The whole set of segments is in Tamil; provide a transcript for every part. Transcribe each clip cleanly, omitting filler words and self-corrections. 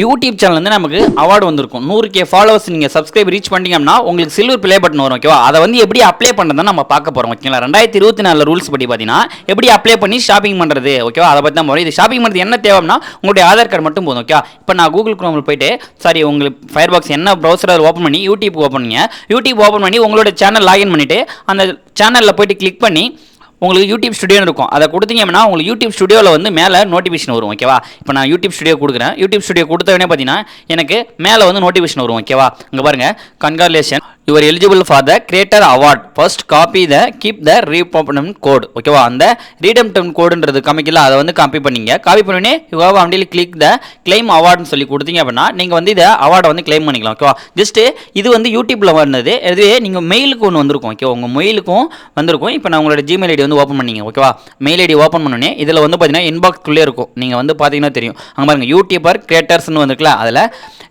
யூடியூப் சேனல் வந்து நமக்கு அவார்டு வந்திருக்கும் 100K ஃபாலோவர்ஸ் நீங்கள் சப்ஸ்கிரைப் ரீச் பண்ணிட்டீங்கன்னா உங்களுக்கு சில்வர் ப்ளே பட்டன் வரும் ஓகேவா. அதை வந்து எப்படி அப்ளை பண்ணுறதுன்னு நம்ம பார்க்க போகிறோம் ஓகேங்களா. 2024 ரூல்ஸ் படி பார்த்தீங்கன்னா எப்படி அப்ளை பண்ணி ஷாப்பிங் பண்ணுறது ஓகேவா. அதை பற்றி தான் போகிறோம். இது ஷாப்பிங் பண்ணுறது என்ன தேவைன்னா உங்களுடைய ஆதார் கார்டு மட்டும் போதும் ஓகேவா. இப்போ நான் கூகுள் குரோமில் போயிட்டு உங்களுக்கு ஃபயர் பாக்ஸ் என்ன ப்ரௌசர் ஓப்பன் பண்ணி யூடியூப் ஓப்பன் பண்ணிங்க. யூடியூப் ஓப்பன் பண்ணி உங்களோட சேனல் லாகின் பண்ணிவிட்டு அந்த சேனலில் போயிட்டு கிளிக் பண்ணி உங்களுக்கு யூடியூப் ஸ்டுடியோன்னு இருக்கும். அதை கொடுத்தீங்க அப்படின்னா உங்களுக்கு யூடியூப் ஸ்டுடியோவில் வந்து மேலே நோட்டிஃபிகேஷன் வரும் ஓகேவா. இப்போ நான் யூடியூப் ஸ்டுடியோ கொடுக்குறேன். யூடியூப் ஸ்டுடியோ கொடுத்தவனே பார்த்தீங்கன்னா எனக்கு மேலே வந்து நோட்டிஃபிகேஷன் வரும் ஓகேவா. இங்கே பாருங்கள், congratulation you are eligible for the creator award. First copy the keep the redemption code ஓகேவா. அந்த ரீடெம்ப்ஷன் கோடுன்றது காமிக்கல, அதை வந்து காப்பி பண்ணிங்க. காப்பி பண்ணி you have until click the claim அவார்ட்னு சொல்லி கொடுத்தீங்க அப்படின்னா நீங்கள் வந்து இதை அவார்டை வந்து கிளைம் பண்ணிக்கலாம் ஓகேவா. ஜஸ்ட்டு இது வந்து யூடியூப்பில் வந்தது. இதுவே நீங்கள் மெயிலுக்கு ஒன்று வந்திருக்கும் ஓகே. உங்கள் மெயிலுக்கும் வந்திருக்கும். இப்போ நான் உங்களோட ஜிமெயில் ஐடி வந்து ஓப்பன் பண்ணிங்க ஓகேவா. மெயில் ஐடி ஓப்பன் பண்ணோன்னே இதில் வந்து பார்த்தீங்கன்னா இன்பாக்ஸ்க்குள்ளே இருக்கும். நீங்கள் வந்து பார்த்தீங்கன்னா தெரியும். அங்கே பாருங்கள் யூடியூபர் கிரியேட்டர்ஸ்னு வந்துருக்குல்ல, அதில்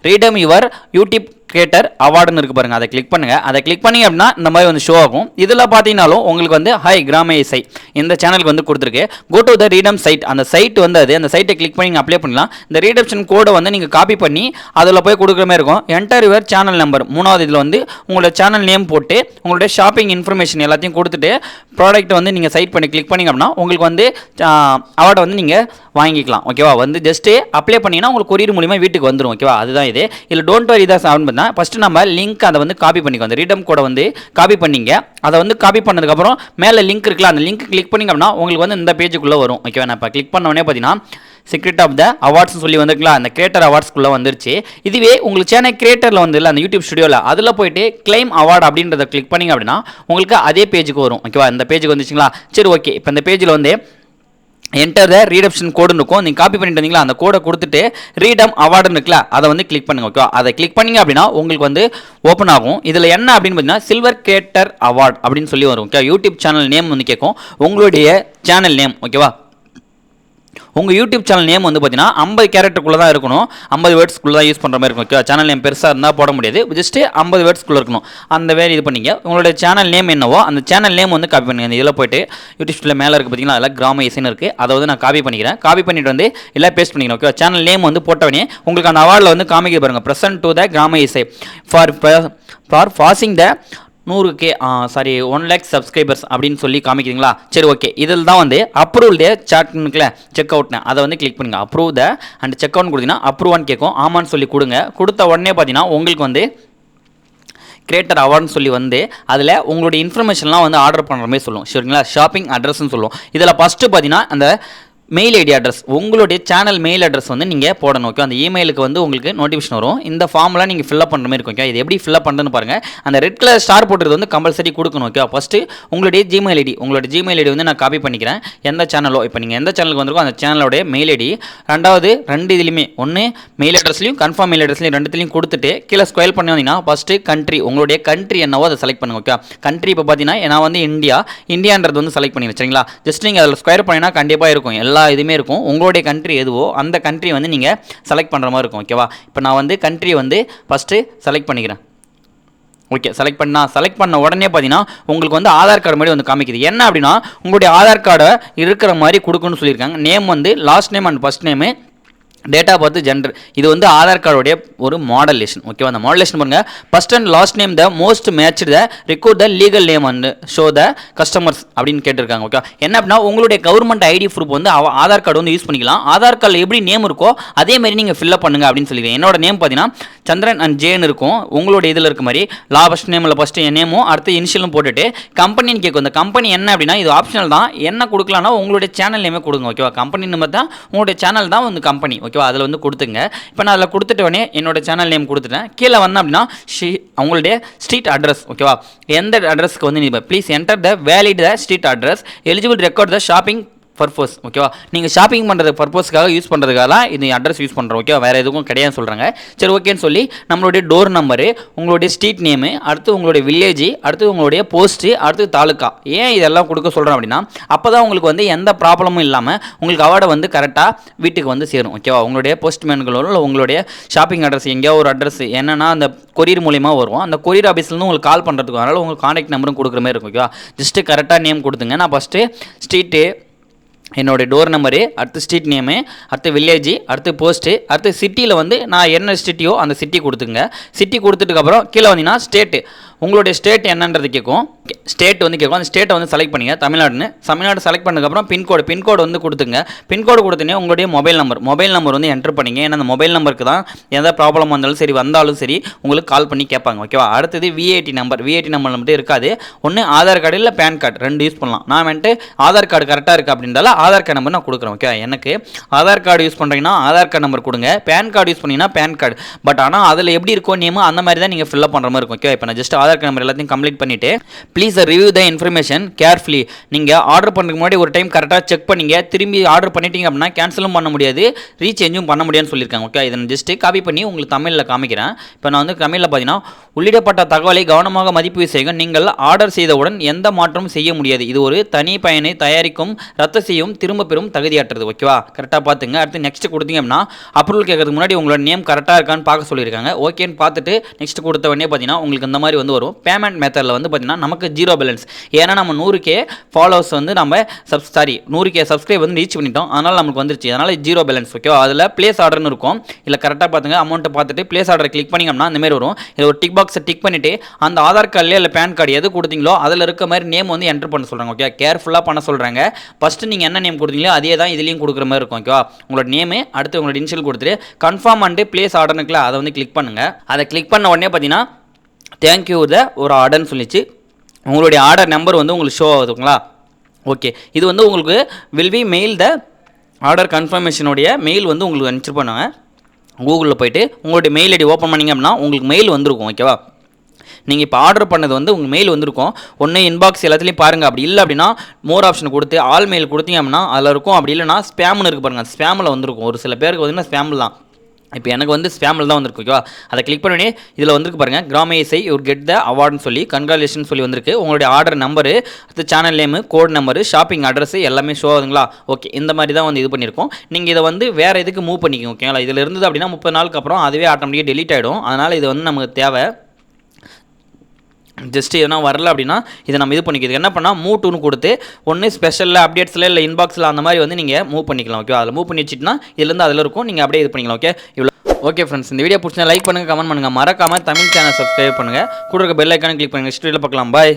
ரீடம் யுவர் யூடியூப் கிரியேட்டர் அவார்டுன்னு இருக்கு பாருங்க. அதை கிளிக் பண்ணுங்க. அதை கிளிக் பண்ணீங்க அப்படின்னா இந்த மாதிரி வந்து ஷோ ஆகும். இதில் பார்த்தீங்கன்னாலும் உங்களுக்கு வந்து ஹை கிராம இசை இந்த சேனலுக்கு வந்து கொடுத்துருக்கு. Go to the freedom side. அந்த சைட் வந்து அது அந்த சைட்டை கிளிக் பண்ணி அப்ளை பண்ணலாம். இந்த ரீடம்ஷன் கோடை வந்து நீங்கள் காப்பி பண்ணி அதில் போய் கொடுக்குற மாதிரி இருக்கும். Enter your channel number. மூணாவது இதில் வந்து உங்களோட சேனல் நேம் போட்டு உங்களுடைய ஷாப்பிங் இன்ஃபர்மேஷன் எல்லாத்தையும் கொடுத்துட்டு ப்ராடக்ட் வந்து நீங்கள் சைட் பண்ணி கிளிக் பண்ணிங்க அப்படின்னா உங்களுக்கு வந்து அவார்டை வந்து நீங்கள் வாங்கிக்கலாம் ஓகேவா. வந்து ஜஸ்ட்டு அப்ளை பண்ணிங்கன்னா உங்களுக்கு கொரியர் மூலியமாக வீட்டுக்கு வந்துடும் ஓகேவா. அதுதான் இது. இதில் டோன்ட் வரி தான் சாப்பிட்டு பண்ணால் ஃபஸ்ட்டு நம்ம லிங்க் அதை வந்து காப்பி பண்ணிக்கோ. அந்த ரீடம் கோடை வந்து காப்பி பண்ணிங்க. அதை வந்து காப்பி பண்ணதுக்கப்புறம் மேலே லிங்க் இருக்குல்ல, அந்த லிங்க் கிளிக் பண்ணிங்க அப்படின்னா உங்களுக்கு வந்து இந்த பேஜுக்குள்ளே வரும் ஓகேவா. நான் இப்போ கிளிக் பண்ணவொடனே பார்த்தீங்கன்னா சீக்ரெட் ஆஃப் த அவார்ட்ஸ்னு சொல்லி வந்துருக்கலாம். அந்த கிரியேட்டர் அவார்ட்ஸ்க்குள்ளே வந்துருச்சு. இதுவே உங்களுக்கு சேனல் கிரியேட்டரில் வந்து இல்லை அந்த யூடியூப் ஸ்டுடியோவில் அதில் போயிட்டு கிளைம் அவார்டு அப்படின்றத கிளிக் பண்ணிங்க அப்படின்னா உங்களுக்கு அதே பேஜுக்கு வரும் ஓகேவா. இந்த பேஜுக்கு வந்துச்சுங்களா. சரி ஓகே. இப்போ இந்த பேஜில் வந்து என்டர் த ரீடம்ஷன் கோடுன்னு இருக்கும். நீங்கள் காப்பி பண்ணிட்டு வந்தீங்களா, அந்த கோடை கொடுத்துட்டு ரீடம் அவார்டுன்னு இருக்குல்ல, அதை வந்து கிளிக் பண்ணுங்க ஓகேவா. அதை கிளிக் பண்ணிங்க அப்படின்னா உங்களுக்கு வந்து ஓப்பன் ஆகும். இதில் என்ன அப்படின்னு பார்த்தீங்கன்னா சில்வர் கிரியேட்டர் அவார்ட் அப்படின்னு சொல்லி வரும் ஓகே. யூடியூப் சேனல் நேம் வந்து கேட்கும். உங்களுடைய சேனல் நேம் ஓகேவா. உங்கள் யூடியூப் சேனல் நேம் வந்து பார்த்தீங்கன்னா 50 கேரக்டருக்குள்ளே தான் இருக்கணும். 50 வேர்ட்ஸ்க்குள்ளே தான் யூஸ் பண்ணுற மாதிரி இருக்கும் ஓகே. சேனல் நேம் பெருசாக இருந்தால் போட முடியாது. ஜஸ்ட்டு 50 வேர்ட்ஸ்க்குள்ளே இருக்கணும். அந்த வேறு இது பண்ணிங்க. உங்களோட சேனல் நேம் என்னவோ அந்த சேனல் நேம் வந்து காப்பி பண்ணுங்க. இதில் போய்ட்டு யூடியூப் ஸ்டுடியோ மேலே இருக்குது பார்த்தீங்கன்னா அதில் கிராம இசைன்னு இருக்குது. அதை வந்து நான் காப்பி பண்ணிக்கிறேன். காப்பி பண்ணிட்டு வந்து எல்லாம் பேஸ்ட் பண்ணிக்கிறேன் ஓகே. சேனல் நேம் வந்து போட்டவனே உங்களுக்கு அந்த அவார்டில் வந்து காமிக்க பாருங்க. ப்ரெசன்ட் டு த கிராம இசை for passing the 100K 1 lakh subscribers அப்படின்னு சொல்லி காமிக்கிறீங்களா. சரி ஓகே. இதில் தான் வந்து அப்ரூவ் டே சாட்னுக்குல செக் அவுட்னு அதை வந்து கிளிக் பண்ணுங்க. Approve the and check out கொடுத்தீங்கன்னா அப்ரூவான்னு கேட்கும். ஆமான்னு சொல்லி கொடுங்க. கொடுத்த உடனே பார்த்தீங்கன்னா உங்களுக்கு வந்து கிரியேட்டர் அவார்டுன்னு சொல்லி வந்து அதில் உங்களுடைய இன்ஃபர்மேஷன்லாம் வந்து ஆர்டர் பண்ணுற மாதிரி சொல்லும் சரிங்களா. ஷாப்பிங் அட்ரஸ்ன்னு சொல்லுவோம். இதில் ஃபஸ்ட்டு பார்த்தீங்கன்னா அந்த மெயில் ஐடி அட்ரஸ் உங்களுடைய சேனல் மெயில் அட்ரஸ் வந்து நீங்கள் போடணும் ஓகே. அந்த இமெயிலுக்கு வந்து உங்களுக்கு நோட்டிஃபிகேஷன் வரும். இந்த ஃபார்ம்லாம் நீங்கள் ஃபில்அப் பண்ணுற மாதிரி இருக்கும் ஓகே. இது எப்படி ஃபில்அப் பண்ணுறதுன்னு பாருங்கள். அந்த ரெட் கலர் ஸ்டார் போட்டுறது வந்து கம்பல்சரி கொடுக்கணும் ஓகே. ஃபஸ்ட்டு உங்களுடைய ஜிமெயில் ஐடி வந்து நான் காப்பி பண்ணிக்கிறேன். எந்த சேனலோ இப்போ நீங்கள் எந்த சேனலுக்கு வந்திருக்கோ அந்த சேனலோடைய மெயில் ஐடி. ரெண்டாவது ரெண்டு இதுலையுமே ஒன்று மெயில் அட்ரஸ்லையும் கன்ஃபார்ம் மெயில் அட்ரஸ்லையும் ரெண்டுத்துலையும் கொடுத்துட்டு கீழே ஸ்கொயர் பண்ணி வந்தீங்கன்னா ஃபஸ்ட்டு கண்ட்ரி உங்களுடைய கண்ட்ரி என்னவோ அதை செலக்ட் பண்ணுங்க ஓகே. கண்ட்ரி இப்போ பார்த்தீங்கன்னா நான் வந்து இந்தியான்றது வந்து செலக்ட் பண்ணி வச்சுங்களா. ஜஸ்ட் நீங்கள் அதில் ஸ்கொயர் பண்ணினா கண்டிப்பாக இருக்கும். எல்லா இதுவுமே இருக்கும். உங்களுடைய கண்ட்ரி எதுவோ அந்த கண்ட்ரி வந்து நீங்கள் செலக்ட் பண்ணுற மாதிரி இருக்கும் ஓகேவா. இப்போ நான் வந்து கண்ட்ரி வந்து ஃபஸ்ட்டு செலக்ட் பண்ணிக்கிறேன் ஓகே. செலக்ட் பண்ண உடனே பார்த்தீங்கன்னா உங்களுக்கு வந்து ஆதார் கார்டு மாதிரி வந்து காமிக்குது. என்ன அப்படின்னா உங்களுடைய ஆதார் கார்டை இருக்கிற மாதிரி கொடுக்கணும்னு சொல்லியிருக்காங்க. நேம் வந்து last name and first name, date of birth, gender. இது வந்து ஆதார் கார்டுடைய ஒரு மாடலேஷன் ஓகேவா. அந்த மாடலேஷன் பாருங்க. First and last name the most matched the record the legal name and show the customers அப்படின்னு கேட்டிருக்காங்க ஓகே. என்ன அப்படின்னா உங்களுடைய கவர்மெண்ட் ஐடி ப்ரூஃப் வந்து ஆதார் கார்டு வந்து யூஸ் பண்ணிக்கலாம். ஆதார் கார்டில் எப்படி நேம் இருக்கோ அதே மாதிரி நீங்கள் ஃபில்அப் பண்ணுங்க அப்படின்னு சொல்லியிருக்கேன். என்னோட நேம் பார்த்தீங்கன்னா சந்திரன் அண்ட் ஜேன்னு இருக்கும். உங்களுடைய இதில் இருக்க மாதிரி லாஸ்ட் நேமில் ஃபஸ்ட்டு என் நேமும் அடுத்து இனிஷியலும் போட்டுட்டு கம்பெனின்னு கேட்கும். இந்த கம்பெனி என்ன அப்படின்னா இது ஆப்ஷனல் தான். என்ன கொடுக்கலாம்னா உங்களுடைய சேனல் நேமே கொடுங்க ஓகேவா. கம்பெனி நம்பர் தான் உங்களுடைய சேனல் தான் வந்து கம்பெனி ஓகேவா. அதில் வந்து கொடுத்துங்க. இப்போ நான் அதில் கொடுத்துட்டோடனே என்னோட சேனல் நேம் கொடுத்துட்டேன். கீழே வந்தேன் அப்படின்னா அவங்களுடைய ஸ்ட்ரீட் அட்ரஸ் ஓகேவா. எந்த அட்ரஸ்க்கு வந்து நீங்கள் please enter the valid the street address eligible record the shopping purpose ஓகேவா. நீங்கள் ஷாப்பிங் பண்ணுறது பர்பஸ்க்காக யூஸ் பண்ணுறதுக்காக தான் இது அட்ரஸ் யூஸ் பண்ணுறோம் ஓகே. வேறு எதுவும் கிடையாது சொல்கிறாங்க. சரி ஓகேன்னு சொல்லி நம்மளுடைய டோர் நம்பரு, உங்களுடைய ஸ்ட்ரீட் நேமு, அடுத்து உங்களுடைய வில்லேஜ், அடுத்து உங்களுடைய போஸ்ட்டு, அடுத்து தாலுக்கா. ஏன் இதெல்லாம் கொடுக்க சொல்கிறோம் அப்படின்னா அப்போ தான் உங்களுக்கு வந்து எந்த ப்ராப்ளமும் இல்லாமல் உங்களுக்கு அவார்டை வந்து கரெக்டாக வீட்டுக்கு வந்து சேரும் ஓகேவா. உங்களுடைய போஸ்ட்மேன்களோட உங்களுடைய ஷாப்பிங் அட்ரஸ் எங்கேயோ ஒரு அட்ரஸ் என்னென்னா அந்த கொரியர் மூலிமா வரும். அந்த கொரியர் ஆஃபீஸ்லேருந்து உங்களுக்கு கால் பண்ணுறதுக்கு அதனால் உங்களுக்கு கான்டாக்ட் நம்பரும் கொடுக்குற மாதிரி இருக்கும் ஓகேவா. ஜஸ்ட்டு கரெக்டாக நேம் கொடுத்துங்க. நான் ஃபஸ்ட்டு ஸ்ட்ரீட்டு என்னோடய டோர் நம்பரு, அடுத்து ஸ்ட்ரீட் நேமு, அடுத்து வில்லேஜ், அடுத்து போஸ்ட்டு, அடுத்து சிட்டியில் வந்து நான் என்ன சிட்டியோ அந்த சிட்டி கொடுத்துங்க. சிட்டி கொடுத்துட்டுக்கப்புறம் கீழே வந்தீங்கன்னா ஸ்டேட்டு, உங்களுடைய ஸ்டேட் என்னன்றது கேட்கும். ஸ்டேட் வந்து கேட்கும். அந்த ஸ்டேட்டை வந்து செலக்ட் பண்ணிங்க தமிழ்நாடுன்னு. தமிழ்நாடு செலக்ட் பண்ணதுக்கப்புறம் பின்கோடு வந்து கொடுத்துங்க. பின்கோடு கொடுத்தனே உங்களுடைய மொபைல் நம்பர் வந்து என்டர் பண்ணிங்க. ஏன்னா அந்த மொபைல் நம்பருக்கு தான் எந்த ப்ராப்ளம் வந்தாலும் சரி உங்களுக்கு கால் பண்ணி கேட்பாங்க. ஓகேவா? அடுத்தது விஐடி நம்பர் மட்டும் இருக்காது. ஒன்று ஆதார் கார்டு இல்லை பேன் கார்டு, 2 யூஸ் பண்ணலாம். நான் வந்துட்டு ஆதார் கார்டு கரெக்டாக இருக்குது அப்படின்றால ஆதார் கார்டு நம்பர் நான் கொடுக்குறேன். ஓகே, எனக்கு ஆதார் கார்டு யூஸ் பண்ணுறீங்கன்னா ஆதார் கார்டு நம்பர் கொடுங்க. பேன் கார்டு யூஸ் பண்ணிங்கன்னா பேன் கார்டு. பட் ஆனால் அதில் எப்படி இருக்கும் நேம் அந்த மாதிரி தான் நீங்கள் ஃபில்அப் பண்ணுற மாதிரி இருக்கும். ஓகே, இப்போ நான் ஜஸ்ட் ஆதார் கார்டு நம்பர் எல்லாத்தையும் கம்ப்ளீட் பண்ணிவிட்டு please review the information carefully. நீங்கள் ஆர்டர் பண்ணுறதுக்கு முன்னாடி ஒரு டைம் கரெக்டாக செக் பண்ணிங்க. திரும்பி ஆர்டர் பண்ணிட்டீங்க அப்படின்னா கேன்சலும் பண்ண முடியாது, ரீசேஞ்சும் பண்ண முடியாதுன்னு சொல்லியிருக்காங்க. ஓகே, இதை நான் ஜஸ்ட் காப்பி பண்ணி உங்களுக்கு தமிழில் காமிக்கிறேன். இப்போ நான் வந்து தமிழில் பார்த்தீங்கன்னா உள்ளிடப்பட்ட தகவலை கவனமாக மதிப்பீடு செய்யுங்க. நீங்கள் ஆர்டர் செய்தவுடன் எந்த மாற்றமும் செய்ய முடியாது. இது ஒரு தனி பயனை தயாரிக்கும் ரத்து செய்யும் திரும்ப பெறும் தகுதியாற்றுறது. ஓகேவா? கரெக்டாக பார்த்துங்க. அடுத்து நெக்ஸ்ட் கொடுத்தீங்க அப்படின்னா அப்ரூவல் கேட்கறதுக்கு முன்னாடி உங்களோட நேம் கரெக்டாக இருக்கான்னு பார்க்க சொல்லியிருக்காங்க. ஓகேன்னு பார்த்துட்டு நெக்ஸ்ட் கொடுத்த உடனே பார்த்தீங்கன்னா உங்களுக்கு இந்த மாதிரி வந்து வரும். பேமெண்ட் மெத்தடில் வந்து பார்த்தீங்கன்னா நமக்கு 0 பேலன்ஸ். ஏன்னா நம்ம 100K ஃபாலோவர்ஸ் வந்து நம்ம 100K சப்ஸ்கிரைப் வந்து ரீச் பண்ணிட்டோம். அதனால் நமக்கு வந்துருச்சு. அதனால் 0 பேலன்ஸ். ஓகேவா? அதில் பிளேஸ் ஆர்டர்னு இருக்கும். இல்லை கரெக்டாக பார்த்துங்க. அமௌண்ட்டை பார்த்துட்டு பிளேஸ் ஆர்டர் கிளிக் பண்ணிங்கன்னா இந்த மாதிரி வரும். இதில் ஒரு டிக் பாக்ஸை டிக் பண்ணிவிட்டு அந்த ஆதார் கார்டில் இல்லை பேன் கார்டு எது கொடுத்தீங்களோ அதில் இருக்க மாதிரி நேம் வந்து என்டர் பண்ண சொல்கிறாங்க. ஓகே, கேர்ஃபுல்லாக பண்ண சொல்கிறாங்க. ஃபஸ்ட்டு நீங்கள் என்ன நேம் கொடுத்தீங்களோ அதே தான் இதுலேயும் கொடுக்குற மாதிரி இருக்கும். ஓகேவா? உங்களோட நேமு, அடுத்து உங்களோட இனிஷியல் கொடுத்துட்டு கன்ஃபார்ம் அண்ட் பிளேஸ் ஆர்டர்னுக்குல அதை வந்து கிளிக் பண்ணுங்கள். அதை கிளிக் பண்ண உடனே பார்த்தீங்கன்னா தேங்க்யூ ஒரு ஆர்டர்னு சொல்லிச்சு. உங்களுடைய ஆர்டர் நம்பர் வந்து உங்களுக்கு ஷோ ஆகுதுங்களா? ஓகே, இது வந்து உங்களுக்கு will be mail the order கன்ஃபர்மேஷனுடைய மெயில் வந்து உங்களுக்கு அனுப்பிச்சிருப்பாங்க. கூகுளில் போய்ட்டு உங்களுடைய மெயில் ஐடி ஓப்பன் பண்ணிங்க அப்படின்னா உங்களுக்கு மெயில் வந்திருக்கும். ஓகேவா? நீங்கள் இப்போ ஆர்டர் பண்ணது வந்து உங்கள் மெயில் வந்திருக்கும். ஒன்று இன்பாக்ஸ் எல்லாத்துலேயும் பாருங்கள். அப்படி இல்லை அப்படின்னா மோர் ஆப்ஷன் கொடுத்து ஆல் மெயில் கொடுத்தீங்க அப்படின்னா அதில் இருக்கும். அப்படி இல்லைனா ஸ்பேம்னு இருக்குது பாருங்கள், ஸ்பேமில் வந்திருக்கும். ஒரு சில பேருக்கு வந்து ஸ்பேமில் தான். இப்போ எனக்கு வந்து ஸ்பேமில் தான் வந்திருக்கு. ஓகேவா? அதை கிளிக் பண்ணி இதில் வந்துருக்கு பாருங்கள், கிராம இசை யூர் கெட் த அவார்டுன்னு சொல்லி கன்க்ராச்சுலேஷன் சொல்லி வந்திருக்கு. உங்களுடைய ஆர்டர் நம்பரு, அடுத்து channel name, code number, shopping address எல்லாமே ஷோ ஆகுதுங்களா? ஓகே, இந்த மாதிரி தான் வந்து இது பண்ணியிருக்கோம். நீங்கள் இதை வந்து வேறு எதுக்கு மூவ் பண்ணிக்கோங்க. ஓகேங்களா? இதில் இருந்தது அப்படின்னா 30 நாளுக்கு அப்புறம் அதுவே ஆட்டோமேட்டிக்காக டெலீட் ஆகிடும். அதனால் இது வந்து நமக்கு தேவை. ஜஸ்ட் எதனா வரல அப்படின்னா இதை நம்ம இது பண்ணிக்கிறது என்ன பண்ணால் மூவ் டூன்னு கொடுத்து ஒன்று ஸ்பெஷலில் அப்டேட்ஸில் இல்லை இன்பாக்ஸில் அந்த மாதிரி வந்து நீங்கள் மூவ் பண்ணிக்கலாம். ஓகே, அதில் மூவ் பண்ணி வச்சுட்டுனா இதுலேருந்து அதில் இருக்கும். நீங்கள் அப்படியே இது பண்ணிக்கலாம். ஓகே, இவ்வளோ. ஓகே ஃப்ரெண்ட்ஸ், இந்த வீடியோ பிடிச்சா லைக் பண்ணுங்கள், கமெண்ட் பண்ணுங்கள், மறக்காமல் தமிழ் சேனல் சப்ஸ்கிரைப் பண்ணுங்கள், கூட இருக்க பெல் ஐக்கானை கிளிக் பண்ணுங்கள். நெக்ஸ்ட் வீடியோவில் பார்க்கலாம். பாய்.